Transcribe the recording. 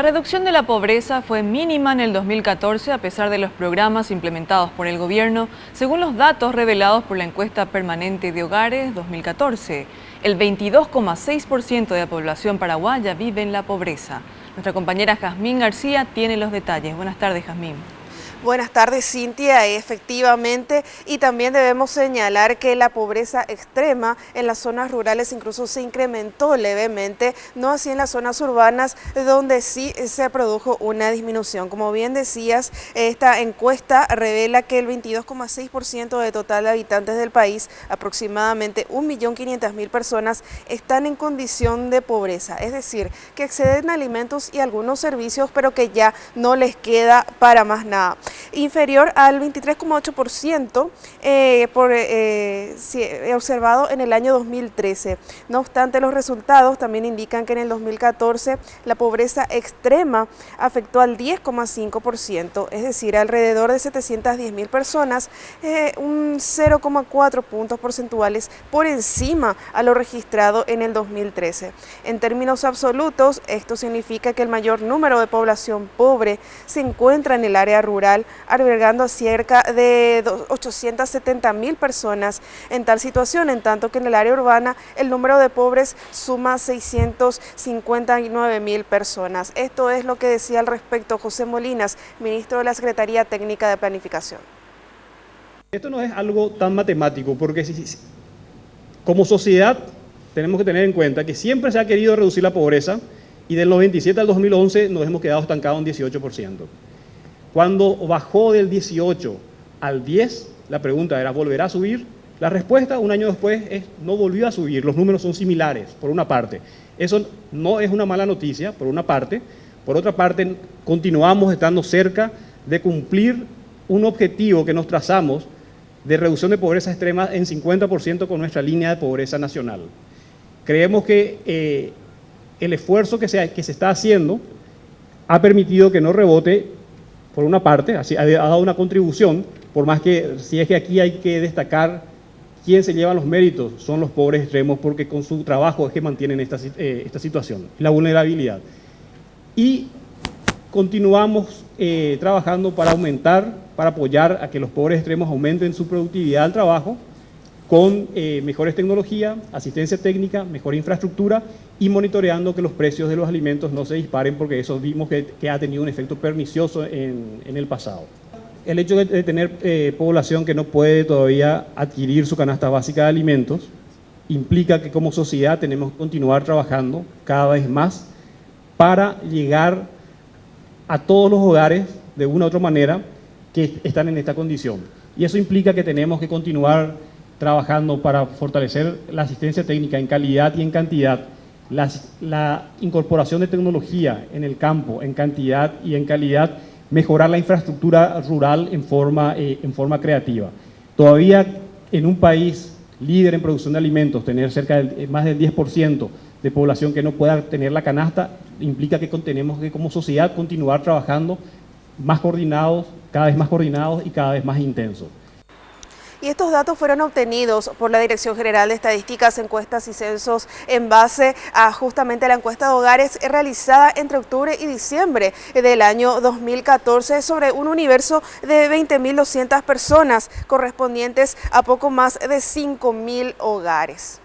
La reducción de la pobreza fue mínima en el 2014 a pesar de los programas implementados por el gobierno, según los datos revelados por la encuesta permanente de hogares 2014. El 22,6% de la población paraguaya vive en la pobreza. Nuestra compañera Jazmín García tiene los detalles. Buenas tardes, Jazmín. Buenas tardes, Cintia. Efectivamente, y también debemos señalar que la pobreza extrema en las zonas rurales incluso se incrementó levemente, no así en las zonas urbanas, donde sí se produjo una disminución. Como bien decías, esta encuesta revela que el 22,6% de total de habitantes del país, aproximadamente 1.500.000 personas, están en condición de pobreza, es decir, que exceden alimentos y algunos servicios, pero que ya no les queda para más nada. Inferior al 23,8% observado en el año 2013. No obstante, los resultados también indican que en el 2014 la pobreza extrema afectó al 10,5%, es decir, alrededor de 710.000 personas, un 0,4 puntos porcentuales por encima a lo registrado en el 2013. En términos absolutos, esto significa que el mayor número de población pobre se encuentra en el área rural, albergando a cerca de 870.000 personas en tal situación, en tanto que en el área urbana el número de pobres suma 659.000 personas. Esto es lo que decía al respecto José Molinas, ministro de la Secretaría Técnica de Planificación. Esto no es algo tan matemático, porque como sociedad tenemos que tener en cuenta que siempre se ha querido reducir la pobreza y del 97 al 2011 nos hemos quedado estancados en 18%. Cuando bajó del 18 al 10, la pregunta era, ¿volverá a subir? La respuesta, un año después, es no volvió a subir. Los números son similares, por una parte. Eso no es una mala noticia, por una parte. Por otra parte, continuamos estando cerca de cumplir un objetivo que nos trazamos de reducción de pobreza extrema en 50% con nuestra línea de pobreza nacional. Creemos que el esfuerzo que se está haciendo ha permitido que no rebote. Por una parte, ha dado una contribución, por más que si es que aquí hay que destacar quién se lleva los méritos, son los pobres extremos, porque con su trabajo es que mantienen esta situación, la vulnerabilidad. Y continuamos trabajando para apoyar a que los pobres extremos aumenten su productividad al trabajo, con mejores tecnologías, asistencia técnica, mejor infraestructura y monitoreando que los precios de los alimentos no se disparen, porque eso vimos que ha tenido un efecto pernicioso en el pasado. El hecho de tener población que no puede todavía adquirir su canasta básica de alimentos implica que como sociedad tenemos que continuar trabajando cada vez más para llegar a todos los hogares de una u otra manera que están en esta condición. Y eso implica que tenemos que continuar trabajando para fortalecer la asistencia técnica en calidad y en cantidad, la incorporación de tecnología en el campo, en cantidad y en calidad, mejorar la infraestructura rural en forma creativa. Todavía en un país líder en producción de alimentos, tener cerca de más del 10% de población que no pueda tener la canasta, implica que tenemos que como sociedad continuar trabajando más coordinados, cada vez más coordinados y cada vez más intensos. Y estos datos fueron obtenidos por la Dirección General de Estadísticas, Encuestas y Censos en base a justamente la encuesta de hogares realizada entre octubre y diciembre del año 2014 sobre un universo de 20.200 personas correspondientes a poco más de 5.000 hogares.